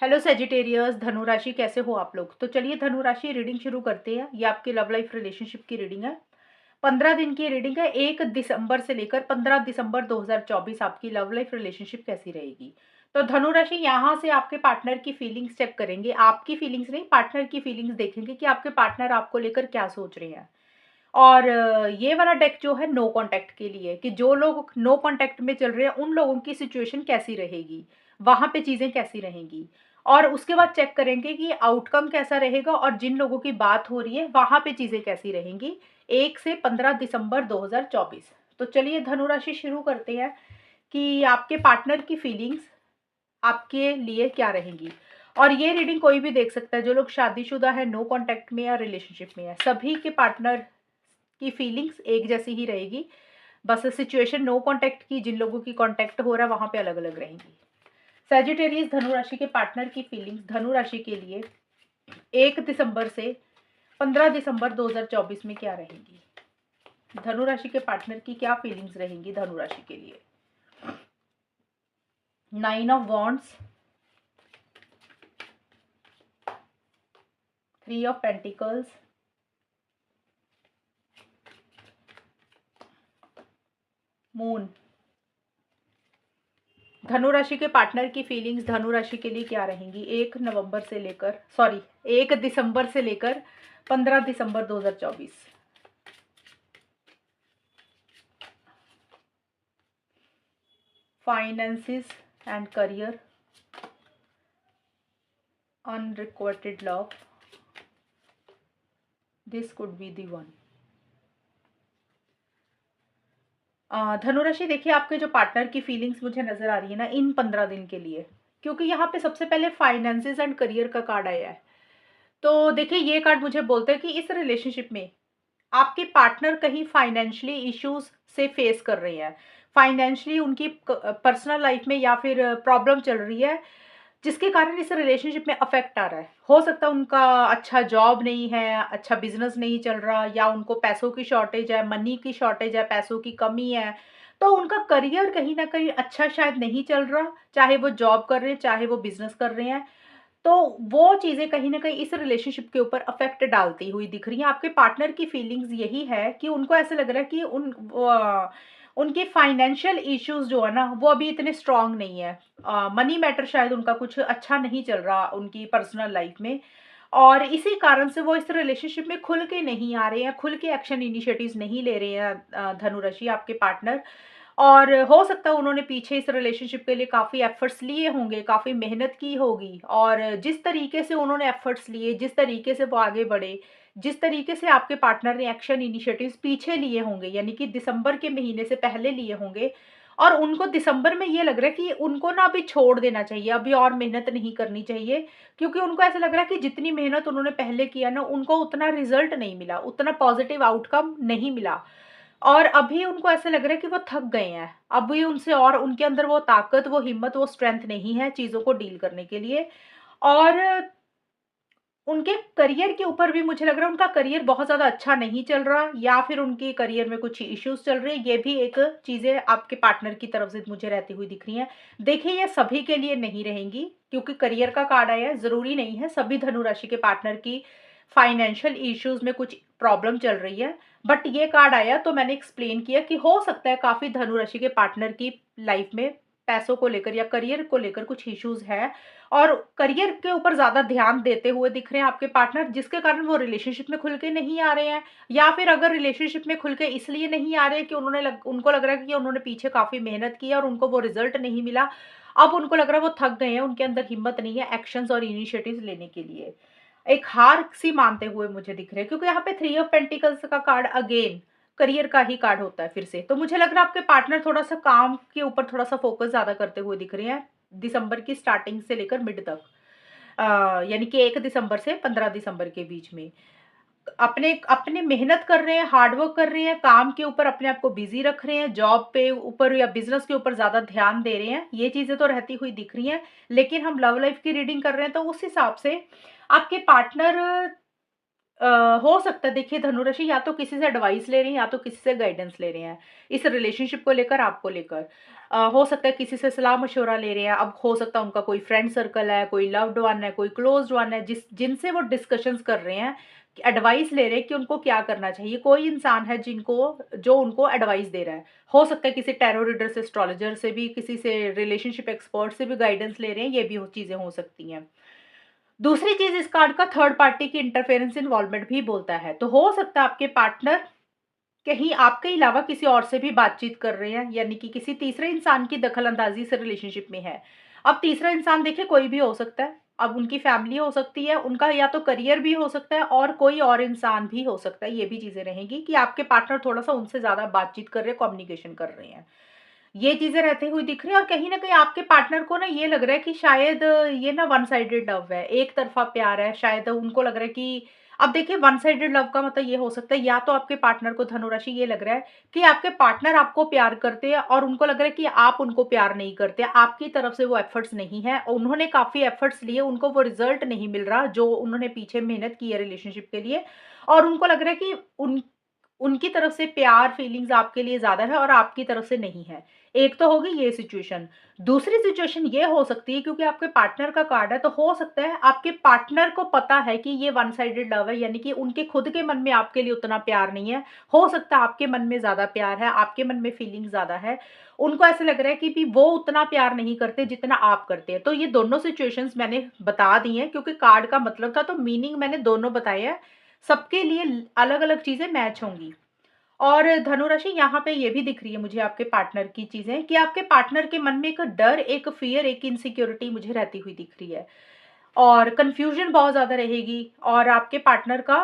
Hello Sagittarius, धनु राशि कैसे हो आप लोग। तो चलिए धनु राशि रीडिंग शुरू करते हैं। ये आपकी लव लाइफ रिलेशनशिप की रीडिंग है। 15 दिन की रीडिंग है। 1 दिसंबर से लेकर 15 दिसंबर 2024 आपकी लव लाइफ रिलेशनशिप कैसी रहेगी। तो धनु राशि यहाँ से आपके पार्टनर की फीलिंग्स चेक करेंगे। आपकी फीलिंग्स नहीं, पार्टनर की फीलिंग्स देखेंगे कि आपके पार्टनर आपको लेकर क्या सोच रहे हैं। और ये वाला डेक जो है नो कांटेक्ट के लिए, कि जो लोग नो कांटेक्ट में चल रहे हैं उन लोगों की सिचुएशन कैसी रहेगी, वहां पे चीजें कैसी रहेंगी। और उसके बाद चेक करेंगे कि आउटकम कैसा रहेगा और जिन लोगों की बात हो रही है वहां पे चीजें कैसी रहेंगी 1 से 15 दिसंबर 2024। तो चलिए धनु राशि शुरू करते हैं कि आपके पार्टनर की फीलिंग्स आपके लिए क्या रहेंगी। और ये रीडिंग कोई भी देख सकता है, जो लोग शादीशुदा है, नो कांटेक्ट में या रिलेशनशिप में है, सभी के पार्टनर की फीलिंग्स एक जैसी ही रहेगी। बस सिचुएशन नो कांटेक्ट की, जिन लोगों की कांटेक्ट हो रहा है वहां पे अलग अलग रहेंगी। सैजिटेरियस धनु राशि के पार्टनर की फीलिंग्स धनु राशि के लिए 1 दिसंबर से 15 दिसंबर 2024 में क्या रहेंगी। धनु राशि के पार्टनर की क्या फीलिंग्स रहेंगी धनु राशि के लिए। 9 of wands, 3 of pentacles, moon. धनु राशि के पार्टनर की फीलिंग्स धनु राशि के लिए क्या रहेंगी 1 दिसंबर से लेकर 15 दिसंबर 2024। Finances and career, unrequited love, this could be the one. धनुराशि देखिए, आपके जो पार्टनर की फीलिंग्स मुझे नजर आ रही है ना इन 15 दिन के लिए, क्योंकि यहाँ पे सबसे पहले फाइनेंसिस एंड करियर का कार्ड आया है। तो देखिए ये कार्ड मुझे बोलता है कि इस रिलेशनशिप में आपके पार्टनर कहीं फाइनेंशियली इश्यूज से फेस कर रहे हैं। फाइनेंशियली उनकी पर्सनल लाइफ में या फिर प्रॉब्लम चल रही है, जिसके कारण इस रिलेशनशिप में अफेक्ट आ रहा है। हो सकता है उनका अच्छा जॉब नहीं है, अच्छा बिजनेस नहीं चल रहा, या उनको पैसों की शॉर्टेज है, मनी की शॉर्टेज है, पैसों की कमी है। तो उनका करियर कहीं ना कहीं अच्छा शायद नहीं चल रहा, चाहे वो जॉब कर रहे हैं चाहे वो बिजनेस कर रहे हैं। तो वो चीजें कहीं ना कहीं इस रिलेशनशिप के ऊपर अफेक्ट डालती हुई दिख रही हैं। आपके पार्टनर की फीलिंग्स यही है कि उनको ऐसा लग रहा है कि उनके फाइनेंशियल इश्यूज जो है ना वो अभी इतने स्ट्रांग नहीं है। मनी मैटर शायद उनका कुछ अच्छा नहीं चल रहा उनकी पर्सनल लाइफ में, और इसी कारण से वो इस रिलेशनशिप में खुल के नहीं आ रहे हैं, खुल के एक्शन इनिशिएटिव्स नहीं ले रहे हैं धनुराशि आपके पार्टनर। और हो सकता है उन्होंने पीछे इस रिलेशनशिप के लिए काफ़ी एफर्ट्स लिए होंगे, काफ़ी मेहनत की होगी, और जिस तरीके से उन्होंने एफर्ट्स लिए, जिस तरीके से वो आगे बढ़े, जिस तरीके से आपके पार्टनर ने एक्शन इनिशिएटिव्स पीछे लिए होंगे, यानी कि दिसंबर के महीने से पहले लिए होंगे, और उनको दिसंबर में ये लग रहा है कि उनको ना अभी छोड़ देना चाहिए, अभी और मेहनत नहीं करनी चाहिए। क्योंकि उनको ऐसा लग रहा है कि जितनी मेहनत उन्होंने पहले किया ना उनको उतना रिजल्ट नहीं मिला, उतना पॉजिटिव आउटकम नहीं मिला। और अभी उनको ऐसा लग रहा है कि वो थक गए हैं, अभी उनसे और उनके अंदर वो ताकत, वो हिम्मत, वो स्ट्रेंथ नहीं है चीज़ों को डील करने के लिए। और उनके करियर के ऊपर भी मुझे लग रहा है उनका करियर बहुत ज़्यादा अच्छा नहीं चल रहा, या फिर उनके करियर में कुछ इश्यूज चल रहे हैं। ये भी एक चीज़ें आपके पार्टनर की तरफ से मुझे रहती हुई दिख रही हैं। देखिए ये सभी के लिए नहीं रहेंगी, क्योंकि करियर का कार्ड आया है, ज़रूरी नहीं है सभी धनु राशि के पार्टनर की फाइनेंशियल इश्यूज में कुछ प्रॉब्लम चल रही है। बट ये कार्ड आया तो मैंने एक्सप्लेन किया कि हो सकता है काफ़ी धनु राशि के पार्टनर की लाइफ में पैसों को लेकर या करियर को लेकर कुछ इश्यूज है, और करियर के ऊपर ज़्यादा ध्यान देते हुए दिख रहे हैं आपके पार्टनर, जिसके कारण वो रिलेशनशिप में खुल के नहीं आ रहे हैं। या फिर अगर रिलेशनशिप में खुल के इसलिए नहीं आ रहे कि उनको लग रहा है कि उन्होंने पीछे काफ़ी मेहनत की है और उनको वो रिजल्ट नहीं मिला। अब उनको लग रहा है वो थक गए हैं, उनके अंदर हिम्मत नहीं है एक्शंस और इनिशिएटिव्स लेने के लिए। एक हार सी मानते हुए मुझे दिख रहे हैं, क्योंकि यहाँ पे 3 ऑफ पेंटिकल्स का कार्ड अगेन करियर का ही कार्ड होता है फिर से। तो मुझे लग रहा है आपके पार्टनर थोड़ा सा काम के ऊपर थोड़ा सा फोकस ज्यादा करते हुए दिख रहे हैं दिसंबर की स्टार्टिंग से लेकर मिड तक। यानी कि 1 दिसंबर से 15 दिसंबर के बीच में अपने अपने मेहनत कर रहे हैं, हार्ड वर्क कर रहे हैं, काम के ऊपर अपने आप को बिजी रख रहे हैं, जॉब पे ऊपर या बिजनेस के ऊपर ज्यादा ध्यान दे रहे हैं। ये चीजें तो रहती हुई दिख रही हैं। लेकिन हम लव लाइफ की रीडिंग कर रहे हैं तो उस हिसाब से आपके पार्टनर अ, हो सकता है देखिए धनुराशि या तो किसी से एडवाइस ले रही हैं या तो किसी से गाइडेंस ले रहे हैं, इस रिलेशनशिप को लेकर आपको लेकर। हो सकता है किसी से सलाह-मशवरा ले रहे हैं, अब हो सकता है उनका कोई फ्रेंड सर्कल है, कोई लव्ड वन है, कोई क्लोज़्ड वन है जिनसे वो डिस्कशंस कर रहे हैं, एडवाइस ले रहे हैं कि उनको क्या करना चाहिए। कोई इंसान है जो उनको एडवाइस दे रहा है। हो सकता है किसी टैरो रीडर से, एस्ट्रोलॉजर से भी, किसी से रिलेशनशिप एक्सपर्ट से भी गाइडेंस ले रहे हैं, ये भी हो चीज़ें हो सकती हैं। दूसरी चीज़ इस कार्ड का थर्ड पार्टी की इंटरफेरेंस इन्वॉल्वमेंट भी बोलता है। तो हो सकता है आपके पार्टनर कहीं आपके अलावा किसी और से भी बातचीत कर रहे हैं, यानी कि किसी तीसरे इंसान की दखल-अंदाज़ी से रिलेशनशिप में है। अब तीसरा इंसान देखिए कोई भी हो सकता है। अब उनकी फैमिली हो सकती है, उनका या तो करियर भी हो सकता है और कोई और इंसान भी हो सकता है। ये भी चीज़ें रहेंगी कि आपके पार्टनर थोड़ा-सा उनसे ज़्यादा बातचीत कर रहे हैं, कम्युनिकेशन कर रहे हैं। ये चीज़ें रहती हुई दिख रही है और कहीं न कहीं आपके पार्टनर को ना ये लग रहा है कि शायद ये ना वन साइडेड लव है, एक तरफ़ा प्यार है। शायद उनको लग रहा है कि अब देखिए वन साइडेड लव का मतलब ये हो सकता है या तो आपके पार्टनर को धनुराशि ये लग रहा है कि आपके पार्टनर आपको प्यार करते हैं और उनको लग रहा है कि आप उनको प्यार नहीं करते। आपकी तरफ से वो एफर्ट्स नहीं है। उन्होंने काफ़ी एफर्ट्स लिए, उनको वो रिज़ल्ट नहीं मिल रहा जो उन्होंने पीछे मेहनत की है रिलेशनशिप के लिए और उनको लग रहा है कि उनकी तरफ से प्यार फीलिंग्स आपके लिए ज़्यादा है और आपकी तरफ से नहीं है। एक तो होगी ये सिचुएशन। दूसरी सिचुएशन ये हो सकती है क्योंकि आपके पार्टनर का कार्ड है, तो हो सकता है आपके पार्टनर को पता है कि ये वन साइडेड लव है, यानी कि उनके खुद के मन में आपके लिए उतना प्यार नहीं है। हो सकता है आपके मन में ज़्यादा प्यार है, आपके मन में फीलिंग ज़्यादा है। उनको ऐसा लग रहा है कि भी वो उतना प्यार नहीं करते जितना आप करते हैं। तो ये दोनों सिचुएशंस मैंने बता दी हैं क्योंकि कार्ड का मतलब था, तो मीनिंग मैंने दोनों बताए हैं। सबके लिए अलग-अलग चीज़ें मैच होंगी। और धनुराशि यहाँ पे ये भी दिख रही है मुझे आपके पार्टनर की चीज़ें कि आपके पार्टनर के मन में एक डर, एक फ़ियर, एक इनसिक्योरिटी मुझे रहती हुई दिख रही है और कन्फ्यूज़न बहुत ज़्यादा रहेगी और आपके पार्टनर का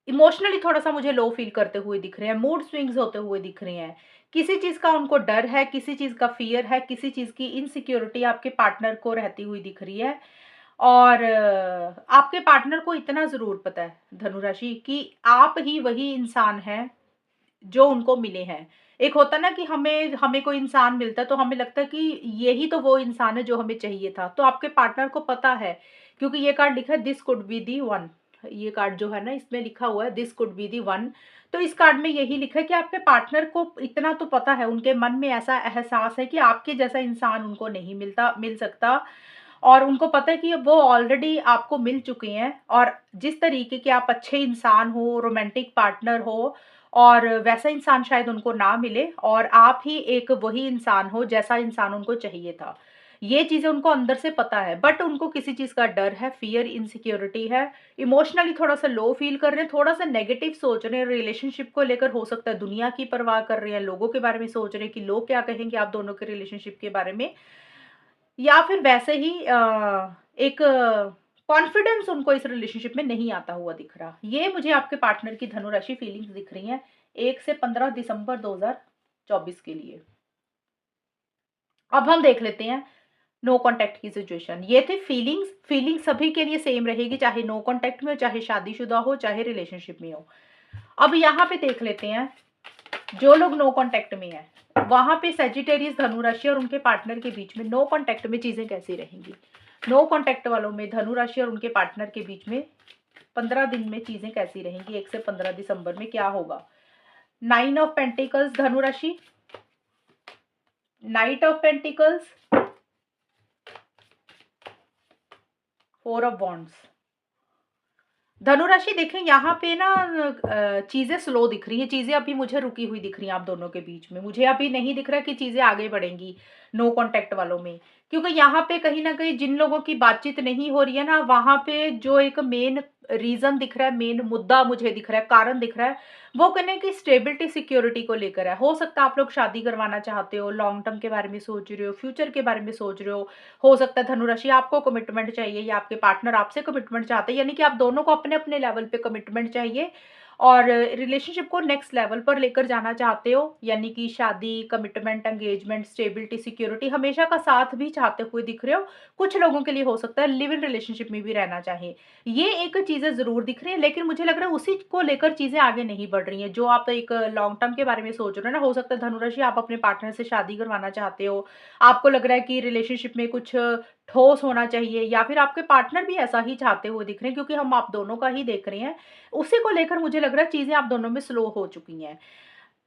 इमोशनली थोड़ा-सा मुझे लो फ़ील करते हुए दिख रहे हैं, मूड स्विंग्स होते हुए दिख रहे हैं। किसी चीज़ का उनको डर है, किसी चीज़ का फ़ियर है, किसी चीज़ की इनसिक्योरिटी आपके पार्टनर को रहती हुई दिख रही है। और आपके पार्टनर को इतना ज़रूर पता है धनुराशि कि आप ही वही इंसान हैं जो उनको मिले हैं। एक होता है ना कि हमें हमें कोई इंसान मिलता है तो हमें लगता है कि यही तो वो इंसान है जो हमें चाहिए था। तो आपके पार्टनर को पता है क्योंकि ये कार्ड लिखा है this could be the one. ये कार्ड जो है ना इसमें लिखा हुआ है this could be the one. तो इस कार्ड में यही लिखा है कि आपके पार्टनर को इतना तो पता है, उनके मन में ऐसा एहसास है कि आपके जैसा इंसान उनको नहीं मिल सकता और उनको पता है कि वो ऑलरेडी आपको मिल चुके हैं और जिस तरीके के आप अच्छे इंसान हो, रोमांटिक पार्टनर हो और वैसा इंसान शायद उनको ना मिले और आप ही एक वही इंसान हो जैसा इंसान उनको चाहिए था। ये चीज़ें उनको अंदर से पता है, बट उनको किसी चीज़ का डर है, फ़ियर, इनसिक्योरिटी है, इमोशनली थोड़ा-सा लो फ़ील कर रहे हैं, थोड़ा-सा नेगेटिव सोच रहे हैं, रिलेशनशिप को लेकर हो सकता है दुनिया की परवाह कर रहे हैं, लोगों के बारे में सोच रहे हैं कि लोग क्या कहेंगे आप दोनों के रिलेशनशिप के बारे में। या फिर वैसे ही एक कॉन्फिडेंस उनको इस रिलेशनशिप में नहीं आता हुआ दिख रहा। ये मुझे आपके पार्टनर की धनुराशि फीलिंग्स दिख रही हैं 1 से 15 दिसंबर 2024 के लिए। अब हम देख लेते हैं नो कॉन्टैक्ट की सिचुएशन। ये थी फीलिंग्स, फीलिंग सभी के लिए सेम रहेगी, चाहे नो कॉन्टैक्ट में हो, चाहे शादीशुदा हो, चाहे रिलेशनशिप में हो। अब यहाँ पे देख लेते हैं जो लोग नो कॉन्टैक्ट में हैं, वहाँ पे सजिटेरियस, धनु राशि और उनके पार्टनर के बीच में नो कॉन्टैक्ट में चीज़ें कैसी रहेंगी? नो कॉन्टैक्ट वालों में धनु राशि और उनके पार्टनर के बीच में 15 दिन में चीज़ें कैसी रहेंगी? 1 से 15 दिसंबर में क्या होगा? 9 ऑफ पेंटिकल्स धनु राशि, knight of pentacles, 4 of wands. धनुराशि देखें यहाँ पे ना चीज़ें स्लो दिख रही हैं, चीज़ें अभी मुझे रुकी हुई दिख रही हैं आप दोनों के बीच में। मुझे अभी नहीं दिख रहा कि चीज़ें आगे बढ़ेंगी नो कॉन्टैक्ट वालों में। क्योंकि यहाँ पे कहीं न कहीं जिन लोगों की बातचीत नहीं हो रही है ना, वहाँ पे जो एक मेन रीज़न दिख रहा है, मेन मुद्दा मुझे दिख रहा है, कारण दिख रहा है, वो कहने की स्टेबिलिटी सिक्योरिटी को लेकर है। हो सकता है आप लोग शादी करवाना चाहते हो, लॉन्ग टर्म के बारे में सोच रहे हो, फ्यूचर के बारे में सोच रहे हो। हो सकता है धनुराशि आपको कमिटमेंट चाहिए या आपके पार्टनर आपसे कमिटमेंट चाहते हैं, यानी कि आप दोनों को अपने-अपने लेवल पे कमिटमेंट चाहिए और रिलेशनशिप को नेक्स्ट लेवल पर लेकर जाना चाहते हो, यानी कि शादी, कमिटमेंट, एंगेजमेंट, स्टेबिलिटी, सिक्योरिटी हमेशा का साथ भी चाहते हुए दिख रहे हो। कुछ लोगों के लिए हो सकता है लिव इन रिलेशनशिप में भी रहना चाहे। ये एक चीज़ें ज़रूर दिख रही हैं, लेकिन मुझे लग रहा है उसी को लेकर चीज़ें आगे नहीं बढ़ रही हैं। जो आप एक लॉन्ग टर्म के बारे में सोच रहे हो ना, हो सकता है धनुराशि आप अपने पार्टनर से शादी करवाना चाहते हो। आपको लग रहा है कि रिलेशनशिप में कुछ ठोस होना चाहिए, या फिर आपके पार्टनर भी ऐसा ही चाहते हुए दिख रहे हैं, क्योंकि हम आप दोनों का ही देख रहे हैं। उसी को लेकर मुझे लग रहा है चीज़ें आप दोनों में स्लो हो चुकी हैं।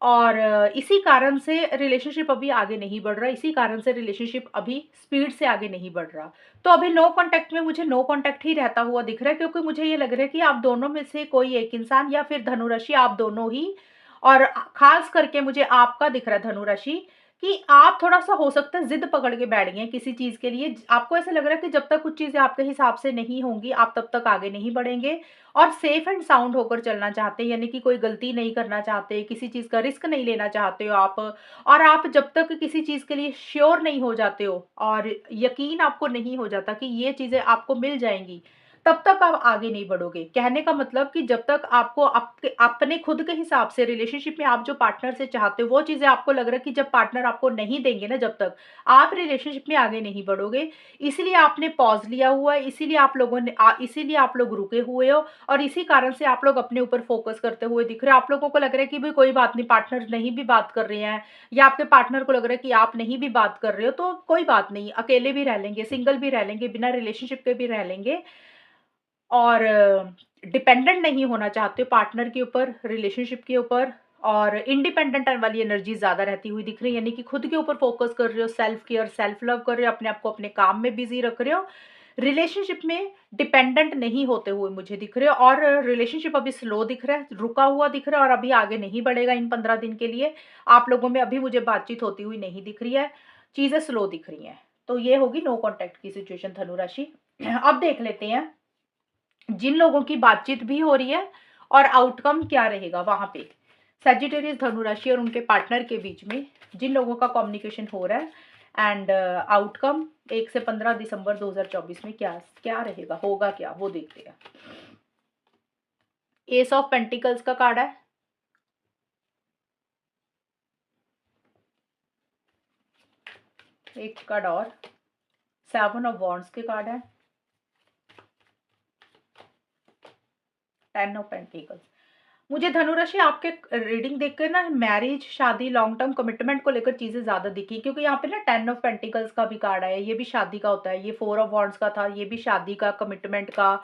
और इसी कारण से रिलेशनशिप अभी आगे नहीं बढ़ रहा, इसी कारण से रिलेशनशिप अभी स्पीड से आगे नहीं बढ़ रहा। तो अभी नो कॉन्टैक्ट में मुझे नो कॉन्टैक्ट ही रहता हुआ दिख रहा है, क्योंकि मुझे ये लग रहा है कि आप दोनों में से कोई एक इंसान, या फिर धनु राशि आप दोनों ही, और खास करके मुझे आपका दिख रहा है धनु राशि, कि आप थोड़ा-सा हो सकता है ज़िद पकड़ के बैठ गए हैं किसी चीज़ के लिए। आपको ऐसा लग रहा है कि जब तक कुछ चीज़ें आपके हिसाब से नहीं होंगी, आप तब तक आगे नहीं बढ़ेंगे, और सेफ एंड साउंड होकर चलना चाहते हैं, यानी कि कोई गलती नहीं करना चाहते, किसी चीज़ का रिस्क नहीं लेना चाहते हो आप। और आप जब तक किसी चीज़ के लिए श्योर नहीं हो जाते हो, और यकीन आपको नहीं हो जाता कि ये चीज़ें आपको मिल जाएँगी, तब तक आप आगे नहीं बढ़ोगे। कहने का मतलब कि जब तक आपको आपके अपने खुद के हिसाब से रिलेशनशिप में आप जो पार्टनर से चाहते हो, वो चीज़ें आपको लग रहा है कि जब पार्टनर आपको नहीं देंगे ना, जब तक आप रिलेशनशिप में आगे नहीं बढ़ोगे। इसीलिए आपने पॉज़ लिया हुआ है, इसीलिए आप लोगों ने इसीलिए आप लोग रुके हुए हो, और इसी कारण से आप लोग अपने ऊपर फ़ोकस करते हुए दिख रहे हो। आप लोगों को लग रहा है कि भई कोई बात नहीं, पार्टनर नहीं भी बात कर रहे हैं, या आपके पार्टनर को लग रहा है कि आप नहीं भी बात कर रहे हो, तो कोई बात नहीं, अकेले भी रह लेंगे, सिंगल भी रह लेंगे, बिना रिलेशनशिप के भी रह लेंगे। और डिपेंडेंट नहीं होना चाहते हो पार्टनर के ऊपर, रिलेशनशिप के ऊपर, और इंडिपेंडेंट वाली एनर्जी ज़्यादा रहती हुई दिख रही है, यानी कि खुद के ऊपर फ़ोकस कर रहे हो, सेल्फ केयर, सेल्फ लव कर रहे हो, अपने आप को अपने काम में बिज़ी रख रहे हो। रिलेशनशिप में डिपेंडेंट नहीं होते हुए मुझे दिख रहे हो, और रिलेशनशिप अभी स्लो दिख रहा है, रुका हुआ दिख रहा है, और अभी आगे नहीं बढ़ेगा इन 15 दिन के लिए। आप लोगों में अभी मुझे बातचीत होती हुई नहीं दिख रही है, चीज़ें स्लो दिख रही हैं। तो ये होगी नो कॉन्टैक्ट की सिचुएशन धनु राशि। अब देख लेते हैं जिन लोगों की बातचीत भी हो रही है, और आउटकम क्या रहेगा वहां पे। सैजिटेरियस धनु राशि और उनके पार्टनर के बीच में जिन लोगों का कम्युनिकेशन हो रहा है, एंड आउटकम 1 से 15 दिसंबर 2024 में क्या क्या रहेगा, होगा क्या, वो देखते हैं। एस ऑफ पेंटिकल्स का कार्ड है, एक कार्ड और, 7 ऑफ वॉन्ड्स के कार्ड है, 10 ऑफ पेंटिकल्स। मुझे धनुराशि आपके रीडिंग देखकर ना मैरिज, शादी, लॉन्ग टर्म कमिटमेंट को लेकर चीजें ज्यादा दिखी, क्योंकि यहाँ पे ना 10 ऑफ पेंटिकल्स का भी कार्ड आया, ये भी शादी का होता है, ये 4 ऑफ वॉन्ड्स का था, ये भी शादी का, कमिटमेंट का,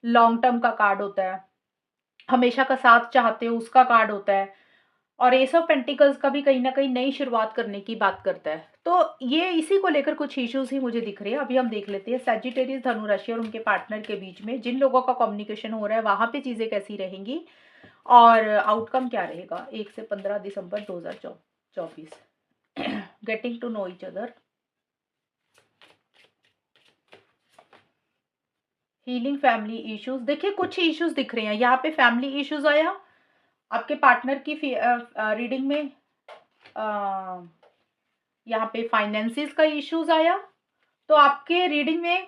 लॉन्ग टर्म का कार्ड होता है, हमेशा का साथ चाहते हो उसका कार्ड होता है। और एस ऑफ पेंटिकल्स का भी कहीं ना कहीं नई शुरुआत करने की बात करता है। तो ये इसी को लेकर कुछ इश्यूज ही मुझे दिख रहे हैं। अभी हम देख लेते हैं सैजिटेरियस धनु राशि और उनके पार्टनर के बीच में जिन लोगों का कम्युनिकेशन हो रहा है वहां पे चीजें कैसी रहेंगी, और आउटकम क्या रहेगा 1 से 15 दिसंबर 2024। Getting to know each other, healing family issues. देखिए कुछ इश्यूज दिख रहे हैं यहाँ पे, फैमिली इश्यूज आया आपके पार्टनर की रीडिंग में, यहाँ पे फाइनेंसिस का इश्यूज आया, तो आपके रीडिंग में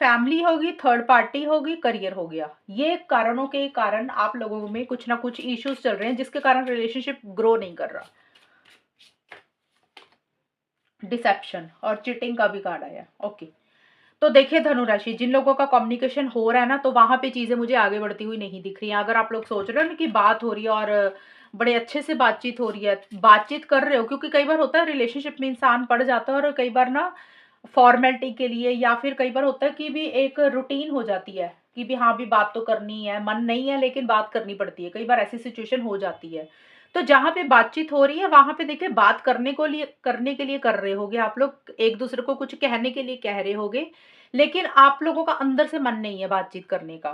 फैमिली होगी, थर्ड पार्टी होगी, करियर हो गया। ये कारणों के कारण आप लोगों में कुछ ना कुछ इश्यूज चल रहे हैं जिसके कारण रिलेशनशिप ग्रो नहीं कर रहा। डिसेप्शन और चीटिंग का भी कार्ड आया, ओके। तो देखिए धनु राशि, जिन लोगों का कम्युनिकेशन हो रहा है ना, तो वहां पे चीजें मुझे आगे बढ़ती हुई नहीं दिख रही हैं। अगर आप लोग सोच रहे हो ना कि बात हो रही है और बड़े अच्छे से बातचीत हो रही है, बातचीत कर रहे हो, क्योंकि कई बार होता है रिलेशनशिप में इंसान पड़ जाता है, और कई बार ना फॉर्मेलिटी के लिए, या फिर कई बार होता है कि भी एक रूटीन हो जाती है कि भी हाँ भी बात तो करनी है, मन नहीं है लेकिन बात करनी पड़ती है, कई बार ऐसी सिचुएशन हो जाती है। तो जहाँ पे बातचीत हो रही है वहां पे देखिए बात करने के लिए कर रहे होगे आप लोग, एक दूसरे को कुछ कहने के लिए कह रहे होगे, लेकिन आप लोगों का अंदर से मन नहीं है बातचीत करने का,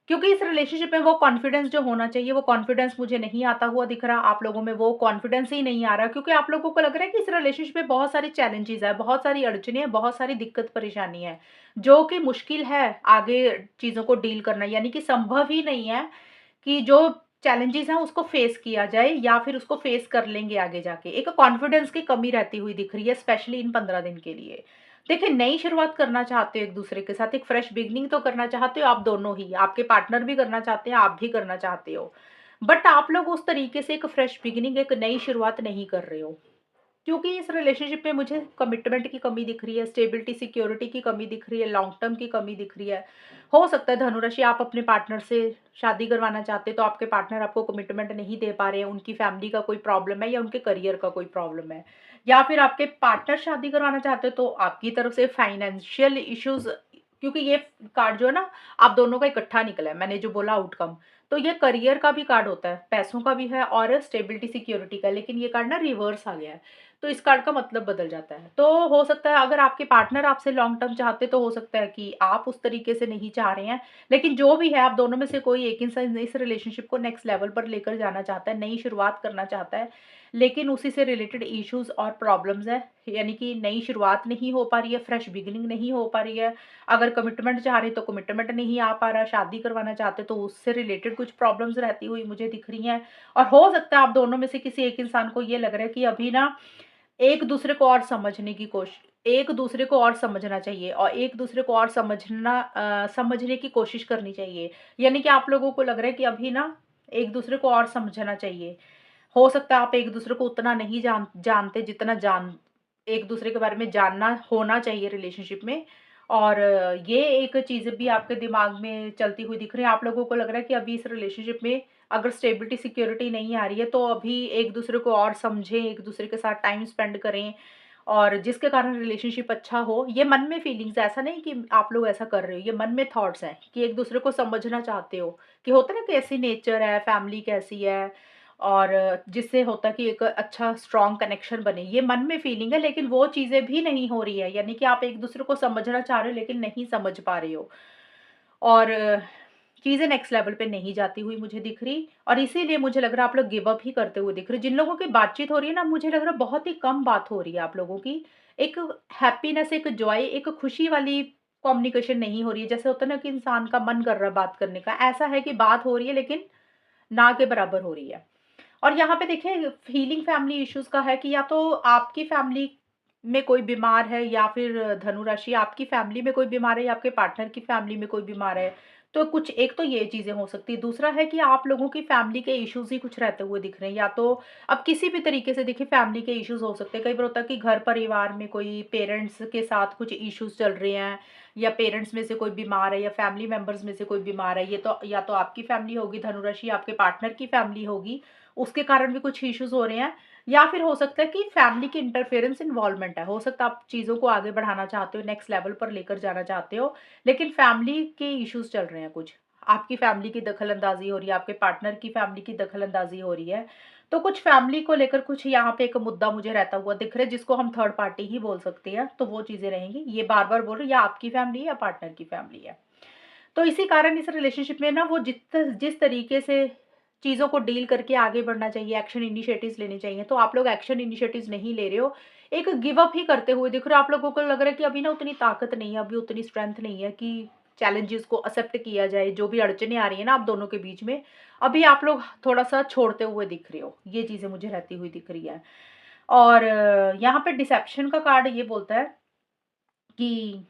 क्योंकि इस रिलेशनशिप में वो कॉन्फिडेंस जो होना चाहिए वो कॉन्फिडेंस मुझे नहीं आता हुआ दिख रहा। आप लोगों में वो कॉन्फिडेंस ही नहीं आ रहा, क्योंकि आप लोगों को लग रहा है कि इस रिलेशनशिप में बहुत सारी चैलेंजेस है, बहुत सारी अड़चने हैं, बहुत सारी दिक्कत परेशानी है, जो कि मुश्किल है आगे चीजों को डील करना, यानी कि संभव ही नहीं है कि जो चैलेंजेस हैं उसको फेस किया जाए, या फिर उसको फेस कर लेंगे आगे जाके। एक कॉन्फिडेंस की कमी रहती हुई दिख रही है, स्पेशली इन 15 दिन के लिए। देखिए नई शुरुआत करना चाहते हो एक दूसरे के साथ, एक फ्रेश बिगनिंग तो करना चाहते हो आप दोनों ही, आपके पार्टनर भी करना चाहते हैं, आप भी करना चाहते हो, बट आप लोग उस तरीके से एक फ्रेश बिगिनिंग, एक नई शुरुआत नहीं कर रहे हो, क्योंकि इस रिलेशनशिप में मुझे कमिटमेंट की कमी दिख रही है, स्टेबिलिटी सिक्योरिटी की कमी दिख रही है, लॉन्ग टर्म की कमी दिख रही है। हो सकता है धनुराशि आप अपने पार्टनर से शादी करवाना चाहते हैं, तो आपके पार्टनर आपको कमिटमेंट नहीं दे पा रहे हैं, उनकी फैमिली का कोई प्रॉब्लम है या उनके करियर का कोई प्रॉब्लम है, या फिर आपके पार्टनर शादी करवाना चाहते हो तो आपकी तरफ से फाइनेंशियल इश्यूज़, क्योंकि ये कार्ड जो है ना आप दोनों का इकट्ठा निकला है, मैंने जो बोला आउटकम। तो ये करियर का भी कार्ड होता है, पैसों का भी है और स्टेबिलिटी सिक्योरिटी का, लेकिन ये कार्ड ना रिवर्स आ गया है। तो इस कार्ड का मतलब बदल जाता है। तो हो सकता है अगर आपके पार्टनर आपसे लॉन्ग टर्म चाहते तो हो सकता है कि आप उस तरीके से नहीं चाह रहे हैं। लेकिन जो भी है आप दोनों में से कोई एक इंसान इस रिलेशनशिप को नेक्स्ट लेवल पर लेकर जाना चाहता है, नई शुरुआत करना चाहता है, लेकिन उसी से रिलेटेड इश्यूज़ और प्रॉब्लम्स हैं। यानी कि नई शुरुआत नहीं हो पा रही है, फ्रेश बिगिनिंग नहीं हो पा रही है। अगर कमिटमेंट चाह रहे तो कमिटमेंट नहीं आ पा रहा, शादी करवाना चाहते तो उससे रिलेटेड कुछ प्रॉब्लम्स रहती हुई मुझे दिख रही हैं। और हो सकता है आप दोनों में से किसी एक इंसान को ये लग रहा है कि अभी ना एक-दूसरे को और समझने की एक-दूसरे को और समझना चाहिए और एक-दूसरे को और समझने की कोशिश करनी चाहिए। यानी कि आप लोगों को लग रहा है कि अभी ना एक-दूसरे को और समझना चाहिए। हो सकता है आप एक-दूसरे को उतना नहीं जानते जितना एक-दूसरे के बारे में जानना होना चाहिए रिलेशनशिप में। और ये एक चीज़ भी आपके दिमाग में चलती हुई दिख रही है। आप लोगों को लग रहा है कि अभी इस रिलेशनशिप में अगर स्टेबिलिटी सिक्योरिटी नहीं आ रही है, तो अभी एक-दूसरे को और समझें, एक-दूसरे के साथ टाइम स्पेंड करें और जिसके कारण रिलेशनशिप अच्छा हो। ये मन में फीलिंग्स है, ऐसा नहीं कि आप लोग ऐसा कर रहे हो, ये मन में थॉट्स हैं कि एक-दूसरे को समझना चाहते हो, कि होता है ना कैसी नेचर है, फैमिली कैसी है और जिससे होता है कि एक अच्छा स्ट्रॉन्ग कनेक्शन बने। ये मन में फीलिंग है, लेकिन वो चीज़ें भी नहीं हो रही है, यानी कि आप एक-दूसरे को समझना चाह रहे हो लेकिन नहीं समझ पा रहे हो। और चीज़ें नेक्स्ट लेवल पे नहीं जाती हुई मुझे दिख रही और इसीलिए मुझे लग रहा है आप लोग गिव अप ही करते हुए दिख रहे हो। जिन लोगों की बातचीत हो रही है ना, मुझे लग रहा है बहुत ही कम बात हो रही है आप लोगों की। एक हैप्पीनेस, एक जॉय, एक खुशी वाली कम्युनिकेशन नहीं हो रही है। जैसे होता है ना कि इंसान का मन कर रहा है बात करने का, ऐसा है कि बात हो रही है लेकिन ना के बराबर हो रही है। और यहाँ पे देखिए हीलिंग फैमिली इश्यूज़ का है कि या तो आपकी फैमिली में कोई बीमार है या फिर धनु राशि आपकी फैमिली में कोई बीमार है या आपके पार्टनर की फैमिली में कोई बीमार है। तो कुछ एक तो ये चीज़ें हो सकती है। दूसरा है कि आप लोगों की फैमिली के इश्यूज़ ही कुछ रहते हुए दिख रहे हैं, या तो अब किसी भी तरीके से देखिए फैमिली के इश्यूज़ हो सकते हैं। कई बार होता है कि घर परिवार में कोई पेरेंट्स के साथ कुछ इश्यूज़ चल रहे हैं या पेरेंट्स में से कोई बीमार है या फैमिली मेंबर्स में से कोई बीमार है। ये तो या तो आपकी फैमिली होगी धनु राशि, आपके पार्टनर की फैमिली होगी, उसके कारण भी कुछ इश्यूज़ हो रहे हैं। या फिर हो सकता है कि फैमिली की इंटरफेरेंस इन्वॉल्वमेंट है। हो सकता है आप चीज़ों को आगे बढ़ाना चाहते हो, नेक्स्ट लेवल पर लेकर जाना चाहते हो, लेकिन फैमिली के इश्यूज़ चल रहे हैं कुछ। आपकी फैमिली की दखल-अंदाज़ी हो रही है, आपके पार्टनर की फैमिली की दखल-अंदाज़ी हो रही है। तो कुछ फैमिली को लेकर कुछ यहाँ पे एक मुद्दा मुझे रहता हुआ दिख रहा है, जिसको हम थर्ड पार्टी ही बोल सकते हैं, तो वो चीज़ें रहेंगी। ये बार-बार बोल रही हूँ, या आपकी फैमिली है या पार्टनर की फैमिली है। तो इसी कारण इस रिलेशनशिप में ना वो जिस तरीके से चीज़ों को डील करके आगे बढ़ना चाहिए, एक्शन इनिशिएटिव्स लेने चाहिए, तो आप लोग एक्शन इनिशिएटिव्स नहीं ले रहे हो। एक गिव अप ही करते हुए दिख रहे हो। आप लोगों को लग रहा है कि अभी ना उतनी ताकत नहीं है, अभी उतनी स्ट्रेंथ नहीं है कि चैलेंजेस को एक्सेप्ट किया जाए, जो भी अड़चनें आ रही है ना आप दोनों के बीच में, अभी आप लोग थोड़ा-सा छोड़ते हुए दिख रहे हो। ये चीज़ें मुझे रहती हुई दिख रही है। और यहाँ पे डिसेप्शन का कार्ड ये बोलता है कि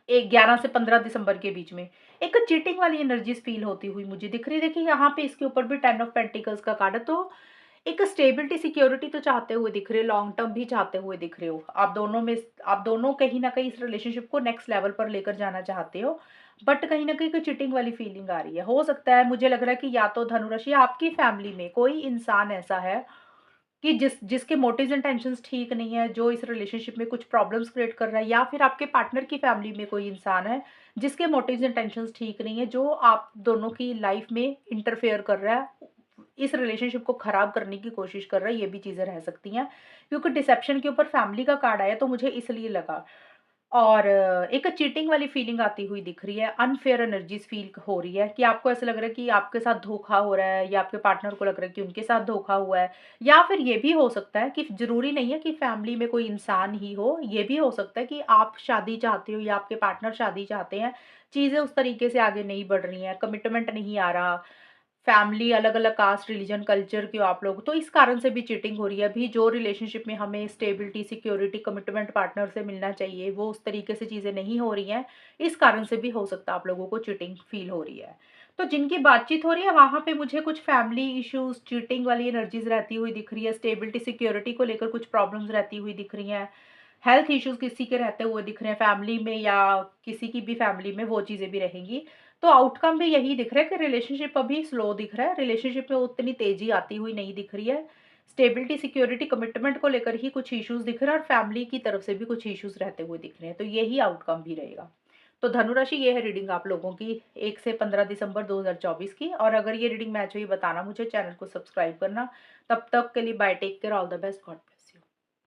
एक 11 से 15 दिसंबर के बीच में एक चीटिंग वाली एनर्जीज फील होती हुई मुझे दिख रही है। देखिए यहाँ पे इसके ऊपर भी 10 ऑफ पेंटिकल्स का कार्ड है, तो एक स्टेबिलिटी सिक्योरिटी तो चाहते हुए दिख रहे हो, लॉन्ग टर्म भी चाहते हुए दिख रहे हो। आप दोनों कहीं ना कहीं इस रिलेशनशिप को नेक्स्ट लेवल पर लेकर जाना चाहते हो, बट कहीं ना कहीं चीटिंग वाली फीलिंग आ रही है। हो सकता है, मुझे लग रहा है कि या तो धनुराशि आपकी फैमिली में कोई इंसान ऐसा है कि जिसके मोटिव्स एंड टेंशन्स ठीक नहीं है, जो इस रिलेशनशिप में कुछ प्रॉब्लम्स क्रिएट कर रहा है, या फिर आपके पार्टनर की फैमिली में कोई इंसान है जिसके मोटिव्स एंड टेंशन्स ठीक नहीं है, जो आप दोनों की लाइफ में इंटरफेयर कर रहा है, इस रिलेशनशिप को खराब करने की कोशिश कर रहा है। ये भी चीजें रह सकती हैं, क्योंकि डिसेप्शन के ऊपर फैमिली का कार्ड आया तो मुझे इसलिए लगा। और एक चीटिंग वाली फीलिंग आती हुई दिख रही है, अनफेयर एनर्जीज़ फ़ील हो रही है कि आपको ऐसा लग रहा है कि आपके साथ धोखा हो रहा है, या आपके पार्टनर को लग रहा है कि उनके साथ धोखा हुआ है। या फिर ये भी हो सकता है कि ज़रूरी नहीं है कि फैमिली में कोई इंसान ही हो, ये भी हो सकता है कि आप शादी चाहते हो या आपके पार्टनर शादी चाहते हैं, चीज़ें उस तरीके से आगे नहीं बढ़ रही हैं, कमिटमेंट नहीं आ रहा, फैमिली अलग-अलग कास्ट, रिलीजन, कल्चर के हो आप लोग, तो इस कारण से भी चीटिंग हो रही है। अभी जो रिलेशनशिप में हमें स्टेबिलिटी, सिक्योरिटी, कमिटमेंट पार्टनर से मिलना चाहिए, वो उस तरीके से चीज़ें नहीं हो रही हैं। इस कारण से भी हो सकता है आप लोगों को चीटिंग फ़ील हो रही है। तो जिनकी बातचीत हो रही है, वहाँ पे मुझे कुछ फैमिली इश्यूज़, चीटिंग वाली एनर्जीज़ रहती हुई दिख रही है, स्टेबिलिटी, सिक्योरिटी को लेकर कुछ प्रॉब्लम्स रहती हुई दिख रही हैं। हेल्थ इश्यूज़ किसी के रहते हुए दिख रहे हैं फैमिली में, या किसी की भी फैमिली में, वो चीज़ें भी रहेंगी। तो आउटकम भी यही दिख रहा है कि रिलेशनशिप अभी स्लो दिख रहा है, रिलेशनशिप में उतनी तेज़ी आती हुई नहीं दिख रही है। स्टेबिलिटी, सिक्योरिटी, कमिटमेंट को लेकर ही कुछ इश्यूज दिख रहे हैं और फैमिली की तरफ से भी कुछ इश्यूज रहते हुए दिख रहे हैं, तो यही आउटकम भी रहेगा। तो धनु राशि, ये है रीडिंग आप लोगों की 1 से 15 दिसंबर 2024 की। और अगर ये रीडिंग मैच हुई बताना मुझे, चैनल को सब्सक्राइब करना। तब तक के लिए bye, take care, all the best, God